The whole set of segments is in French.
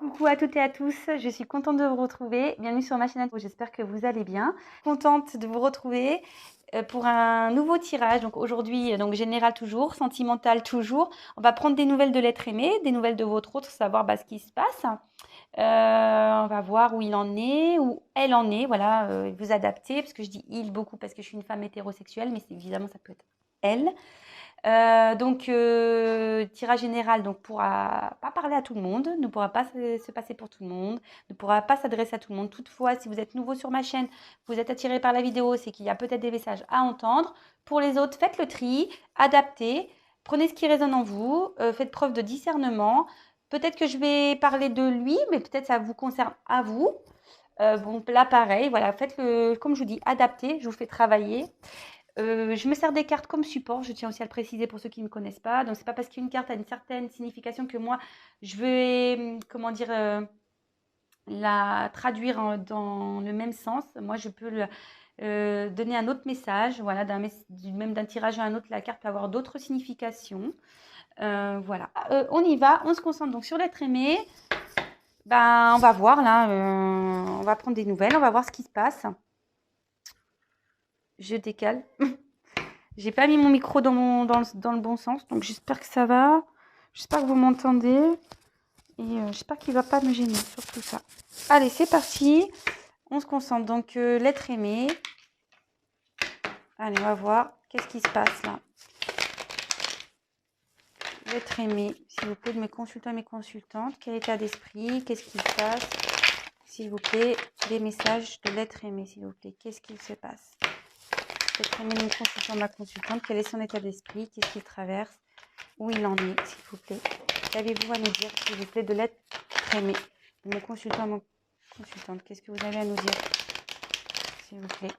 Coucou à toutes et à tous, je suis contente de vous retrouver. Bienvenue sur ma chaîne, j'espère que vous allez bien. Contente de vous retrouver pour un nouveau tirage. Donc aujourd'hui, donc général toujours, sentimental toujours. On va prendre des nouvelles de l'être aimé, des nouvelles de votre autre, savoir ce qui se passe. On va voir où il en est, où elle en est. Voilà, vous adapter, parce que je dis il beaucoup parce que je suis une femme hétérosexuelle, mais évidemment ça peut être elle. Tirage général donc pourra pas parler à tout le monde, ne pourra pas se passer pour tout le monde, ne pourra pas s'adresser à tout le monde. Toutefois, si vous êtes nouveau sur ma chaîne, vous êtes attiré par la vidéo, c'est qu'il y a peut-être des messages à entendre. Pour les autres, faites le tri, adaptez, prenez ce qui résonne en vous, faites preuve de discernement. Peut-être que je vais parler de lui, mais peut-être ça vous concerne à vous. Bon, là, pareil, voilà, faites-le, comme je vous dis, adaptez, je vous fais travailler. Je me sers des cartes comme support, je tiens aussi à le préciser pour ceux qui ne me connaissent pas. Donc, c'est pas parce qu'une carte a une certaine signification que moi, je vais, comment dire, la traduire dans le même sens. Moi, je peux donner un autre message. Voilà, même d'un tirage à un autre, la carte peut avoir d'autres significations. Voilà, on y va, on se concentre donc sur l'être aimé. Ben, on va voir là, on va prendre des nouvelles, on va voir ce qui se passe. Je décale. J'ai pas mis mon micro dans le bon sens, donc j'espère que ça va. J'espère que vous m'entendez. Et j'espère qu'il va pas me gêner sur tout ça. Allez, c'est parti. On se concentre. Donc, l'être aimé. Allez, on va voir. Qu'est-ce qui se passe là? L'être aimé. S'il vous plaît, de mes consultants et mes consultantes. Quel état d'esprit? Qu'est-ce qui se passe? S'il vous plaît, des messages de l'être aimé, s'il vous plaît. Qu'est-ce qu'il se passe? L'être aimé de mon consultant, ma consultante. Quel est son état d'esprit? Qu'est-ce qu'il traverse? Où il en est, s'il vous plaît. Qu'avez-vous à nous dire, s'il vous plaît, de l'être aimé de mon consultant, mon consultante? Qu'est-ce que vous avez à nous dire, s'il vous plaît?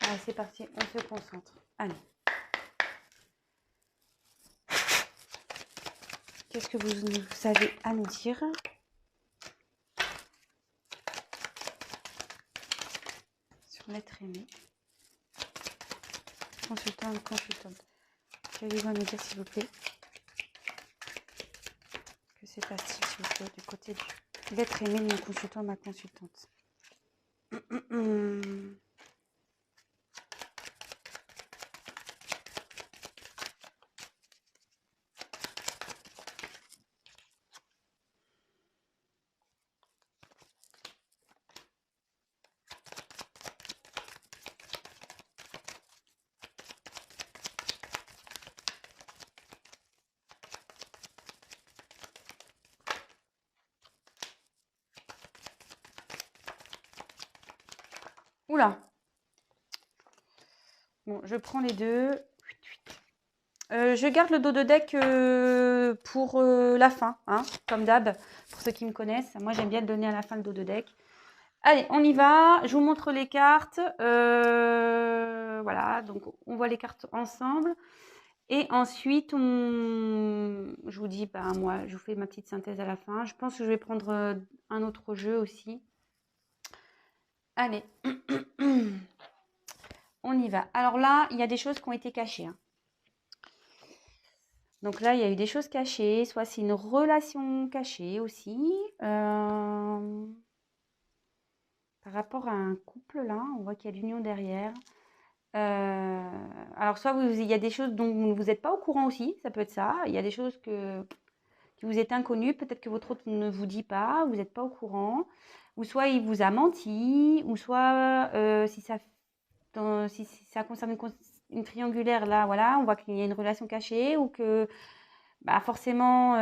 Allez, c'est parti, on se concentre. Allez. Qu'est-ce que vous avez à nous dire? Sur l'être aimé. Consultant et consultante. Qu'avez-vous à nous dire, s'il vous plaît? Que c'est passé, s'il vous plaît, du côté de l'être aimé de mon consultant, ma consultante. Oula. Bon, je prends les deux. Je garde le dos de deck pour la fin, hein, comme d'hab, pour ceux qui me connaissent. Moi, j'aime bien le donner à la fin, le dos de deck. Allez, on y va. Je vous montre les cartes. Voilà, donc on voit les cartes ensemble. Et ensuite, je vous dis, moi, je vous fais ma petite synthèse à la fin. Je pense que je vais prendre un autre jeu aussi. Allez, on y va. Alors là, il y a des choses qui ont été cachées, hein. Donc là, il y a eu des choses cachées, soit c'est une relation cachée aussi. Par rapport à un couple, là, on voit qu'il y a l'union derrière. Alors soit il y a des choses dont vous n'êtes pas au courant aussi, ça peut être ça. Il y a des choses qui vous est inconnues, peut-être que votre autre ne vous dit pas, vous n'êtes pas au courant. Ou soit il vous a menti, ou soit si ça concerne une triangulaire, là, voilà, on voit qu'il y a une relation cachée ou que forcément,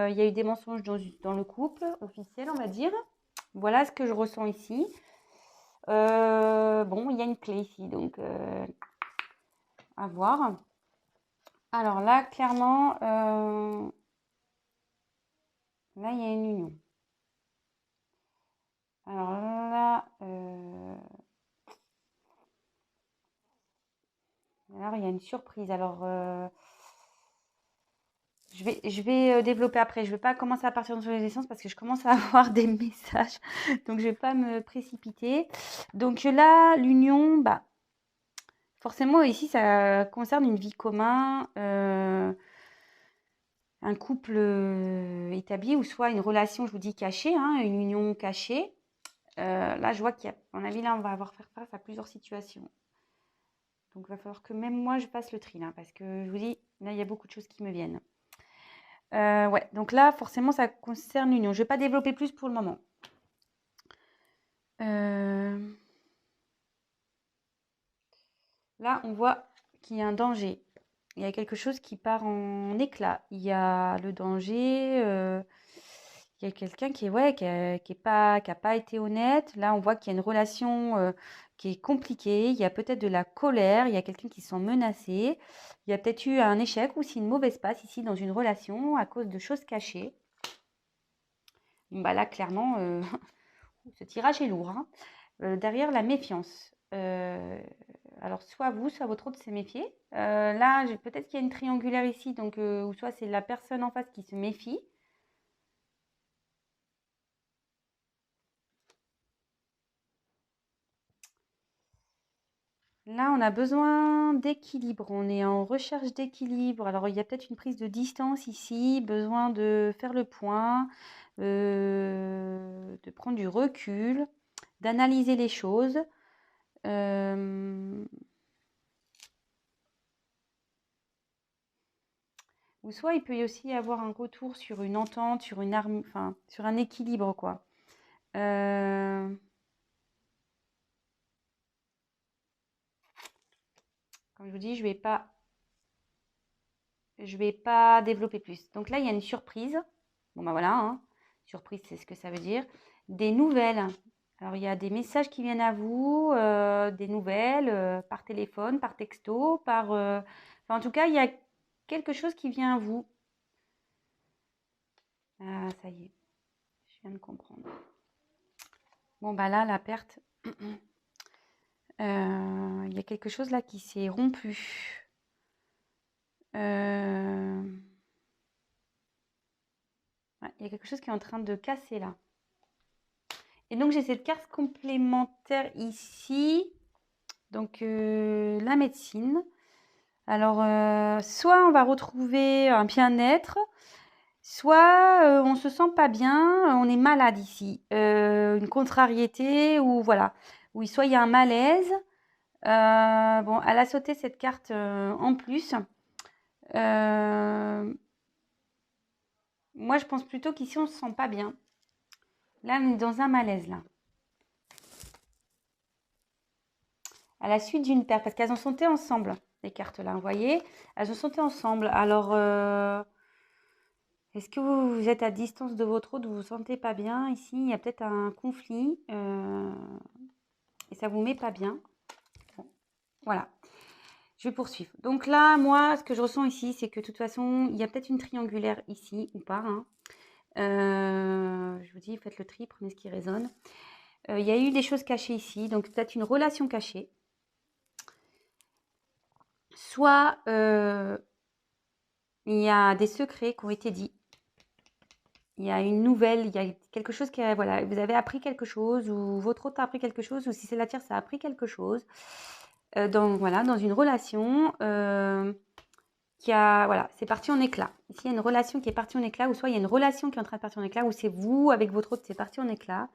il y a eu des mensonges dans le couple officiel, on va dire. Voilà ce que je ressens ici. Bon, il y a une clé ici, donc à voir. Alors là, clairement, là, il y a une union. Alors là, il y a une surprise. Alors, je vais développer après. Je ne vais pas commencer à partir sur les essences parce que je commence à avoir des messages. Donc, je ne vais pas me précipiter. Donc là, l'union, forcément, ici, ça concerne une vie commune. un couple établi ou soit une relation, je vous dis, cachée, hein, une union cachée. Là, je vois qu'il y a, à mon avis, là, on va avoir faire face à plusieurs situations. Donc, il va falloir que même moi, je fasse le tri, là, parce que je vous dis, là, il y a beaucoup de choses qui me viennent. Ouais, donc là, forcément, ça concerne l'union. Je ne vais pas développer plus pour le moment. Là, on voit qu'il y a un danger. Il y a quelque chose qui part en éclat. Il y a le danger. Il y a quelqu'un qui a pas été honnête. Là, on voit qu'il y a une relation qui est compliquée. Il y a peut-être de la colère. Il y a quelqu'un qui se sent menacé. Il y a peut-être eu un échec ou si une mauvaise passe ici dans une relation à cause de choses cachées. Bah là, clairement, ce tirage est lourd, hein. Derrière, la méfiance. Alors, soit vous, soit votre autre s'est méfié. Là, peut-être qu'il y a une triangulaire ici, donc, ou soit c'est la personne en face qui se méfie. Là, on a besoin d'équilibre. On est en recherche d'équilibre. Alors, il y a peut-être une prise de distance ici, besoin de faire le point, de prendre du recul, d'analyser les choses. Ou soit il peut y aussi y avoir un retour sur une entente, sur une enfin, sur un équilibre, quoi. Comme je vous dis, je vais pas développer plus. Donc là, il y a une surprise. Bon, bah voilà, hein. Surprise, c'est ce que ça veut dire. Des nouvelles. Alors, il y a des messages qui viennent à vous, des nouvelles, par téléphone, par texto, enfin, en tout cas, il y a quelque chose qui vient à vous. Ah, ça y est, je viens de comprendre. Bon, bah là, la perte. Il y a quelque chose là qui s'est rompu. Ouais, il y a quelque chose qui est en train de casser là. Et donc j'ai cette carte complémentaire ici. Donc la médecine. Alors soit on va retrouver un bien-être, soit on se sent pas bien, on est malade ici. Une contrariété ou voilà. Oui, soit il y a un malaise. Bon, elle a sauté cette carte en plus. Moi, je pense plutôt qu'ici, on ne se sent pas bien. Là, on est dans un malaise, là. À la suite d'une perte, parce qu'elles ont sauté ensemble, les cartes-là, vous voyez. Elles ont sauté ensemble. Alors, est-ce que vous êtes à distance de votre autre, vous ne vous sentez pas bien? Ici, il y a peut-être un conflit et ça ne vous met pas bien. Bon, voilà. Je vais poursuivre. Donc là, moi, ce que je ressens ici, c'est que de toute façon, il y a peut-être une triangulaire ici ou pas, hein. Je vous dis, faites le tri, prenez ce qui résonne. Il y a eu des choses cachées ici, donc peut-être une relation cachée. Soit il y a des secrets qui ont été dits. Il y a une nouvelle, il y a quelque chose qui voilà, vous avez appris quelque chose ou votre autre a appris quelque chose ou si c'est la tierce, ça a appris quelque chose. Voilà, dans une relation qui a, voilà, c'est parti en éclat. Ici, il y a une relation qui est partie en éclat ou soit il y a une relation qui est en train de partir en éclat ou c'est vous avec votre autre, c'est parti en éclat.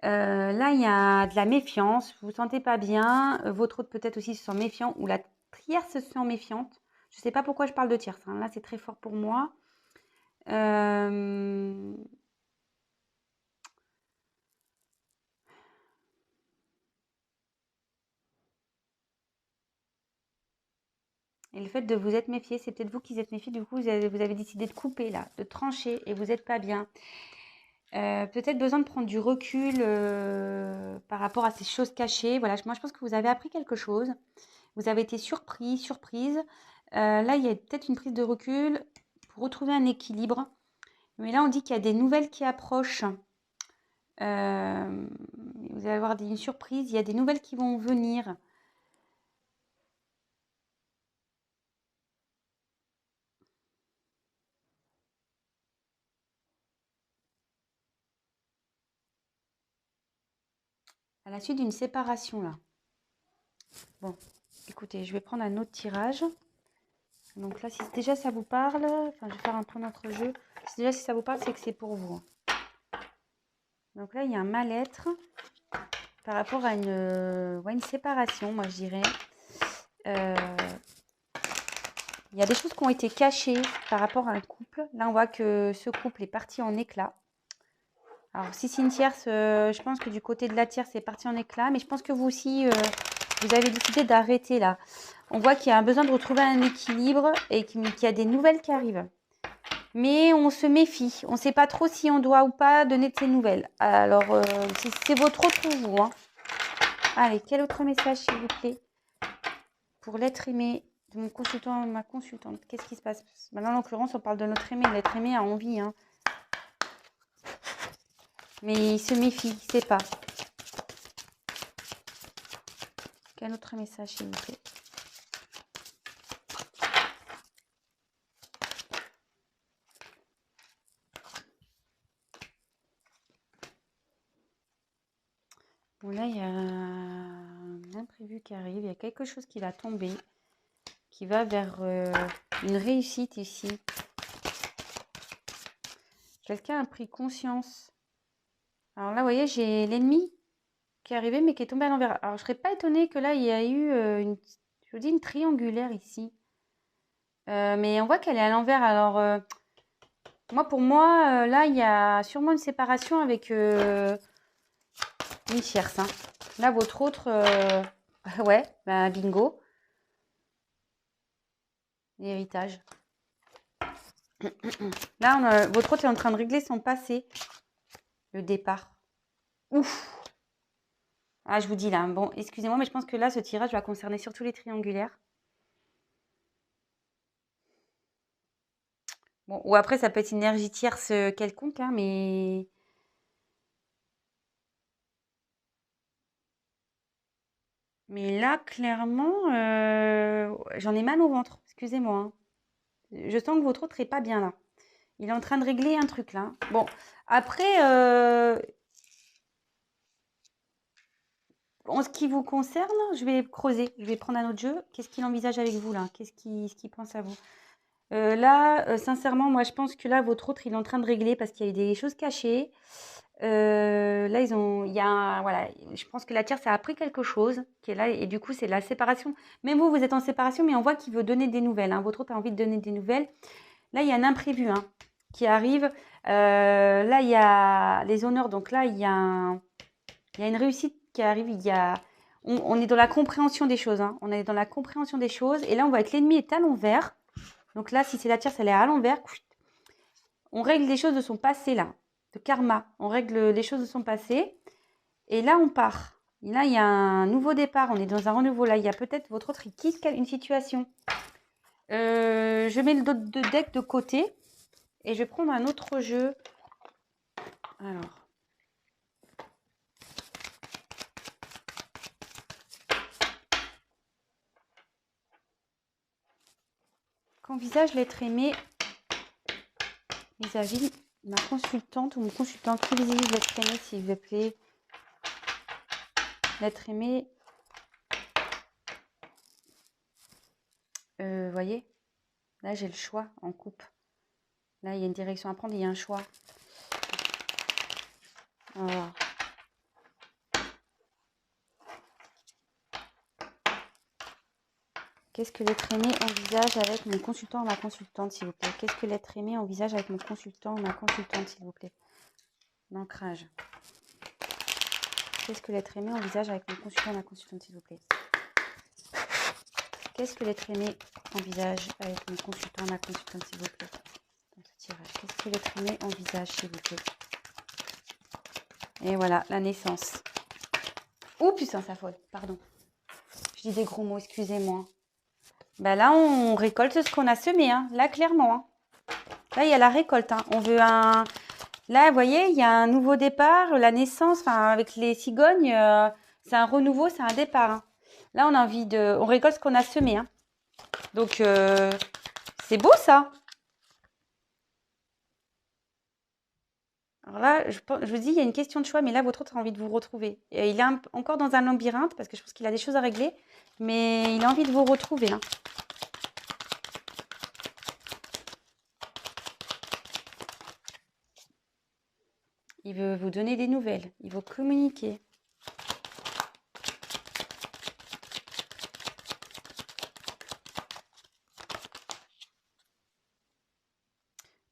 Là, il y a de la méfiance, vous ne vous sentez pas bien, votre autre peut-être aussi se sent méfiant ou la tierce se sent méfiante. Je ne sais pas pourquoi je parle de tierce, hein. Là, c'est très fort pour moi. Et le fait de vous être méfié, c'est peut-être vous qui êtes méfié, du coup, vous avez décidé de couper là, de trancher et vous n'êtes pas bien. Peut-être besoin de prendre du recul par rapport à ces choses cachées. Voilà, moi, je pense que vous avez appris quelque chose. Vous avez été surpris, surprise. Là, il y a peut-être une prise de recul pour retrouver un équilibre. Mais là, on dit qu'il y a des nouvelles qui approchent. Vous allez avoir une surprise. Il y a des nouvelles qui vont venir. À la suite d'une séparation, là. Bon, écoutez, je vais prendre un autre tirage. Donc là, si déjà ça vous parle, enfin, je vais faire un peu notre jeu. Si ça vous parle, c'est que c'est pour vous. Donc là, il y a un mal-être par rapport à une séparation, moi je dirais. Il y a des choses qui ont été cachées par rapport à un couple. Là, on voit que ce couple est parti en éclats. Alors, si c'est une tierce, je pense que du côté de la tierce, c'est parti en éclats. Mais je pense que vous aussi, vous avez décidé d'arrêter là. On voit qu'il y a un besoin de retrouver un équilibre et qu'il y a des nouvelles qui arrivent. Mais on se méfie. On ne sait pas trop si on doit ou pas donner de ces nouvelles. Alors, c'est votre rôle pour vous. Hein. Allez, quel autre message, s'il vous plaît, pour l'être aimé de mon consultant, ma consultante. Qu'est-ce qui se passe? Maintenant, en l'occurrence, on parle de notre aimé. L'être aimé a envie. Hein. Mais il se méfie, il ne sait pas. Quel autre message, s'il vous plaît? Bon, là, il y a un imprévu qui arrive. Il y a quelque chose qui va tomber, qui va vers une réussite ici. Quelqu'un a pris conscience. Alors là, vous voyez, j'ai l'ennemi qui est arrivé, mais qui est tombé à l'envers. Alors, je ne serais pas étonnée que là, il y a eu je vous dis, une triangulaire ici. Mais on voit qu'elle est à l'envers. Alors, pour moi, là, il y a sûrement une séparation avec une tierce. Hein. Là, votre autre, ouais, bah, bingo. L'héritage. Là, votre autre est en train de régler son passé. Le départ. Ouf. Ah, je vous dis là, bon, excusez-moi, mais je pense que là, ce tirage va concerner surtout les triangulaires. Bon, ou après, ça peut être une énergie tierce quelconque, hein, mais... Mais là, clairement, j'en ai mal au ventre. Excusez-moi. Hein. Je sens que votre autre n'est pas bien là. Il est en train de régler un truc là. Bon, après, en ce qui vous concerne, je vais creuser. Je vais prendre un autre jeu. Qu'est-ce qu'il envisage avec vous là? Qu'est-ce qu'il pense à vous? Là, sincèrement, moi, je pense que là, votre autre, il est en train de régler parce qu'il y a eu des choses cachées. Là, voilà, je pense que la tierce a appris quelque chose qui est là et du coup, c'est la séparation. Même vous, vous êtes en séparation, mais on voit qu'il veut donner des nouvelles. Hein. Votre autre a envie de donner des nouvelles. Là, il y a un imprévu hein, qui arrive. Là, il y a les honneurs. Donc là, il y a une réussite qui arrive. On est dans la compréhension des choses. Hein. On est dans la compréhension des choses. Et là, on voit que l'ennemi est à l'envers. Donc là, si c'est la tierce, elle est à l'envers. On règle les choses de son passé, là. De karma. On règle les choses de son passé. Et là, on part. Et là, il y a un nouveau départ. On est dans un renouveau. Là, il y a peut-être votre autre qui quitte une situation. Je mets le deck de côté. Et je vais prendre un autre jeu. Alors. Qu'envisage l'être aimé vis-à-vis ma consultante ou mon consultant? Qui visite l'être aimé, s'il vous plaît? L'être aimé. Voyez, là, j'ai le choix en coupe. Là, il y a une direction à prendre, il y a un choix. Voilà. Qu'est-ce que l'être aimé envisage avec mon consultant ou ma consultante, s'il vous plaît? Qu'est-ce que l'être aimé envisage avec mon consultant ou ma consultante, s'il vous plaît? L'ancrage. Qu'est-ce que l'être aimé envisage avec mon consultant ou ma consultante, s'il vous plaît? Qu'est-ce que l'être aimé envisage avec mon consultant ou ma consultante, s'il vous plaît? Dans ce tirage. Qu'est-ce que l'être aimé envisage, s'il vous plaît? Et voilà, la naissance. Oh putain, ça faute, pardon. Je dis des gros mots, excusez-moi. Ben là, on récolte ce qu'on a semé, hein. Là, clairement. Hein. Là, il y a la récolte. Hein. On veut un... Là, vous voyez, il y a un nouveau départ, la naissance, enfin, avec les cigognes, c'est un renouveau, c'est un départ. Hein. Là, on a envie de... On récolte ce qu'on a semé. Hein. Donc, c'est beau, ça. Alors là, je vous dis, il y a une question de choix, mais là, votre autre a envie de vous retrouver. Et il est encore dans un labyrinthe, parce que je pense qu'il a des choses à régler, mais il a envie de vous retrouver. Hein. Il veut vous donner des nouvelles. Il veut communiquer.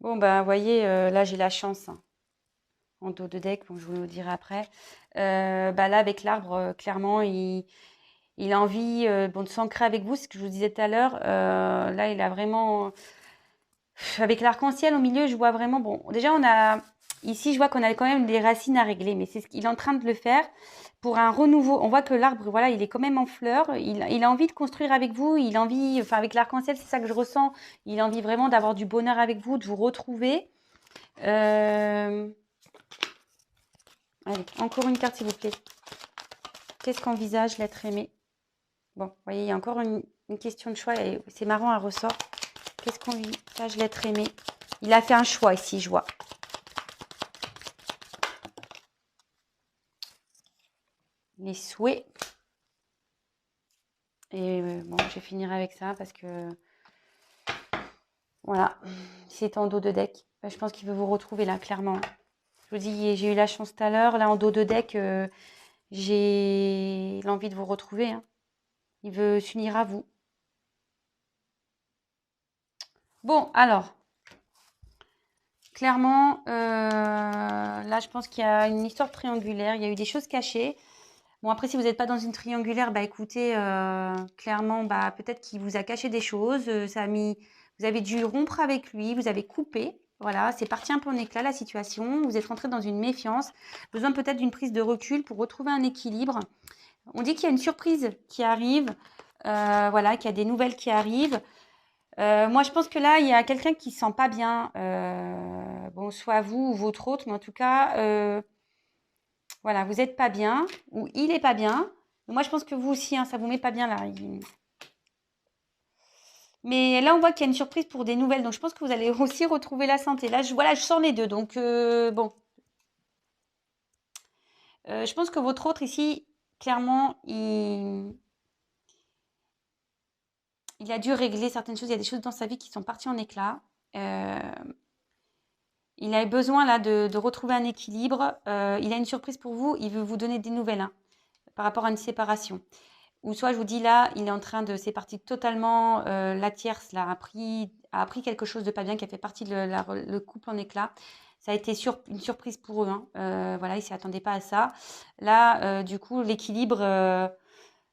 Bon, bah, vous voyez, là, j'ai la chance, hein, en dos de deck. Bon, je vous le dirai après. Bah, là, avec l'arbre, clairement, il a envie bon, de s'ancrer avec vous, ce que je vous disais tout à l'heure. Là, il a vraiment... Avec l'arc-en-ciel au milieu, je vois vraiment... Bon, déjà, on a... Ici, je vois qu'on a quand même des racines à régler, mais c'est ce qu'il est en train de le faire pour un renouveau. On voit que l'arbre, voilà, il est quand même en fleurs. Il a envie de construire avec vous. Il a envie... Enfin, avec l'arc-en-ciel, c'est ça que je ressens. Il a envie vraiment d'avoir du bonheur avec vous, de vous retrouver. Allez, encore une carte, s'il vous plaît. Qu'est-ce qu'envisage l'être aimé? Bon, vous voyez, il y a encore une question de choix et c'est marrant, elle ressort. Qu'est-ce qu'envisage l'être aimé? Il a fait un choix ici, je vois. Les souhaits. Et bon, je vais finir avec ça parce que... Voilà, c'est en dos de deck. Je pense qu'il veut vous retrouver là, clairement. Je vous dis, j'ai eu la chance tout à l'heure. Là, en dos de deck, j'ai l'envie de vous retrouver. Hein. Il veut s'unir à vous. Bon, alors... Clairement, là, je pense qu'il y a une histoire triangulaire. Il y a eu des choses cachées. Bon, après, si vous n'êtes pas dans une triangulaire, bah écoutez, clairement, bah peut-être qu'il vous a caché des choses. Vous avez dû rompre avec lui, vous avez coupé. Voilà, c'est parti un peu en éclat la situation. Vous êtes rentré dans une méfiance. Besoin peut-être d'une prise de recul pour retrouver un équilibre. On dit qu'il y a une surprise qui arrive. Voilà, qu'il y a des nouvelles qui arrivent. Moi, je pense que là, il y a quelqu'un qui ne se sent pas bien. Bon, soit vous ou votre autre, mais en tout cas, voilà, vous n'êtes pas bien ou il n'est pas bien. Moi, je pense que vous aussi, hein, ça ne vous met pas bien là. Mais là, on voit qu'il y a une surprise pour des nouvelles. Donc, je pense que vous allez aussi retrouver la santé. Là, voilà, je sens les deux. Donc, bon. Je pense que votre autre ici, clairement, il a dû régler certaines choses. Il y a des choses dans sa vie qui sont parties en éclats. Il a besoin là de retrouver un équilibre. Il a une surprise pour vous. Il veut vous donner des nouvelles hein, par rapport à une séparation. Ou soit je vous dis là, il est en train de... C'est parti totalement... la tierce là, a appris quelque chose de pas bien qui a fait partie de le couple en éclat. Ça a été une surprise pour eux. Hein. Voilà, ils ne s'y attendaient pas à ça. Là, du coup, l'équilibre...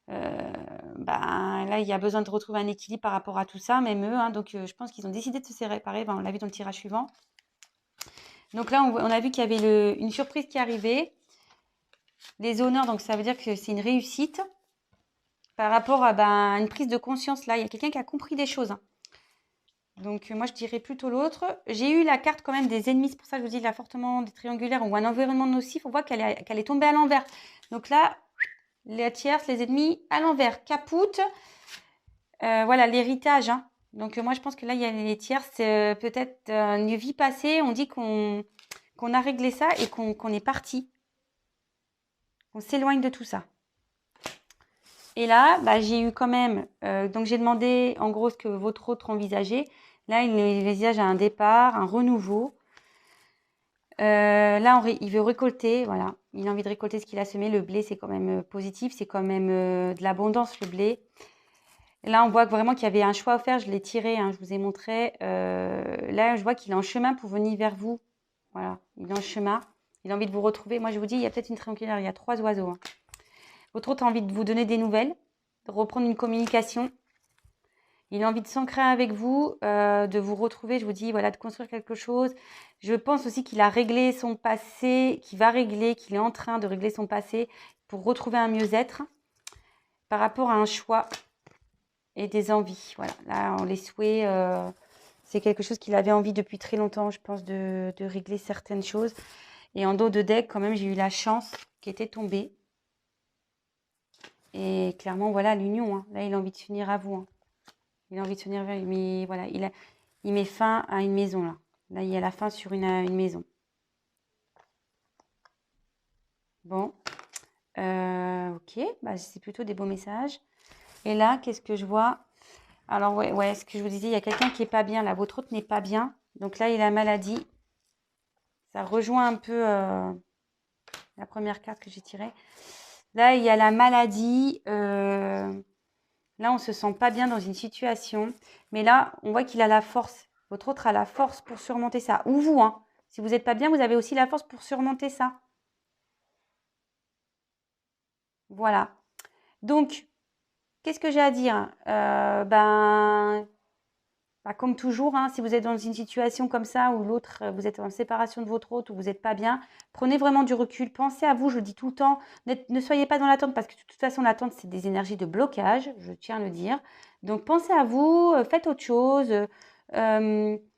ben, là, il y a besoin de retrouver un équilibre par rapport à tout ça, même eux. Hein. Donc, je pense qu'ils ont décidé de se séparer. Ben, on l'a vu dans le tirage suivant. Donc là, on a vu qu'il y avait une surprise qui arrivait. Les honneurs, donc ça veut dire que c'est une réussite. Par rapport à une prise de conscience, là, il y a quelqu'un qui a compris des choses. Hein. Donc moi, je dirais plutôt l'autre. J'ai eu la carte quand même des ennemis. C'est pour ça que je vous dis là, fortement des triangulaires ou un environnement nocif. On voit qu'elle est tombée à l'envers. Donc là, les tierces, les ennemis à l'envers. Capoute. Voilà, l'héritage. Hein. Donc moi, je pense que là, il y a les tierces. Peut-être une vie passée. On dit qu'on a réglé ça et qu'on est parti. On s'éloigne de tout ça. Et là, bah, j'ai eu quand même... donc, j'ai demandé en gros ce que votre autre envisageait. Là, il envisage un départ, un renouveau. Là, il veut récolter. Voilà. Il a envie de récolter ce qu'il a semé. Le blé, c'est quand même positif. C'est quand même de l'abondance, le blé. Et là, on voit vraiment qu'il y avait un choix à faire. Je l'ai tiré, hein, je vous ai montré. Là, je vois qu'il est en chemin pour venir vers vous. Voilà. Il est en chemin. Il a envie de vous retrouver. Moi, je vous dis, il y a peut-être une triangulaire. Il y a 3 oiseaux. Hein. Votre autre a envie de vous donner des nouvelles, de reprendre une communication. Il a envie de s'ancrer avec vous, de vous retrouver, je vous dis, voilà, de construire quelque chose. Je pense aussi qu'il a réglé son passé, qu'il est en train de régler son passé pour retrouver un mieux-être par rapport à un choix et des envies. Voilà, là, on les souhaite. C'est quelque chose qu'il avait envie depuis très longtemps, je pense, de régler certaines choses. Et en dos de deck, quand même, j'ai eu la chance qui était tombée. Et clairement, voilà, l'union. Hein. Là, il a envie de s'unir à vous. Hein. Il a envie de s'unir vers lui. Mais voilà, il met fin à une maison, là. Là, il y a la fin sur une maison. Bon. Ok. Bah, c'est plutôt des beaux messages. Et là, qu'est-ce que je vois? Alors, ouais, ce que je vous disais, il y a quelqu'un qui n'est pas bien, là. Votre autre n'est pas bien. Donc là, il a maladie. Ça rejoint un peu la première carte que j'ai tirée. Là, il y a la maladie. Là, on ne se sent pas bien dans une situation. Mais là, on voit qu'il a la force. Votre autre a la force pour surmonter ça. Ou vous, hein. Si vous n'êtes pas bien, vous avez aussi la force pour surmonter ça. Voilà. Donc, qu'est-ce que j'ai à dire? Comme toujours, hein, si vous êtes dans une situation comme ça où l'autre, vous êtes en séparation de votre autre ou vous n'êtes pas bien, prenez vraiment du recul. Pensez à vous, je le dis tout le temps. Ne soyez pas dans l'attente parce que de toute façon, l'attente, c'est des énergies de blocage, je tiens à le dire. Donc, pensez à vous, faites autre chose.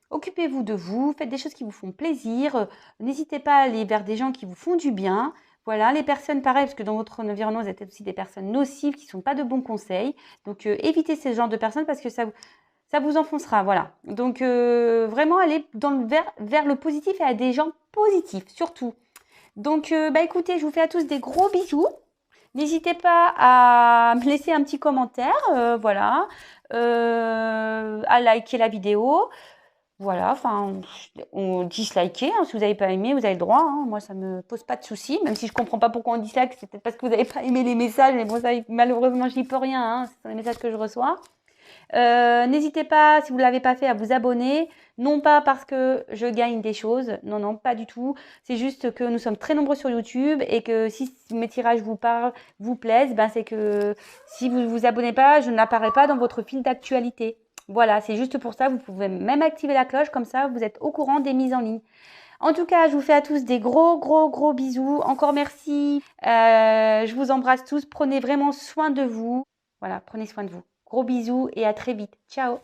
Occupez-vous de vous, faites des choses qui vous font plaisir. N'hésitez pas à aller vers des gens qui vous font du bien. Voilà, les personnes, pareil, parce que dans votre environnement, vous êtes aussi des personnes nocives qui ne sont pas de bons conseils. Donc, évitez ce genre de personnes parce que ça vous enfoncera, voilà. Donc, vraiment aller vers le positif et à des gens positifs, surtout. Donc, écoutez, je vous fais à tous des gros bisous. N'hésitez pas à me laisser un petit commentaire, voilà, à liker la vidéo. Voilà, enfin, on disliker, hein, si vous n'avez pas aimé, vous avez le droit. Hein. Moi, ça ne me pose pas de soucis, même si je ne comprends pas pourquoi on dislike, c'est peut-être parce que vous n'avez pas aimé les messages, mais bon, ça, malheureusement, je n'y peux rien, hein, ce sont les messages que je reçois. N'hésitez pas, si vous ne l'avez pas fait, à vous abonner. Non pas parce que je gagne des choses, non, non, pas du tout. C'est juste que nous sommes très nombreux sur YouTube et que si mes tirages vous parlent, vous plaisent, c'est que si vous ne vous abonnez pas, je n'apparais pas dans votre fil d'actualité. Voilà, c'est juste pour ça. Vous pouvez même activer la cloche, comme ça vous êtes au courant des mises en ligne. En tout cas, je vous fais à tous des gros, gros, gros bisous. Encore merci. Je vous embrasse tous. Prenez vraiment soin de vous. Voilà, prenez soin de vous. Gros bisous et à très vite. Ciao.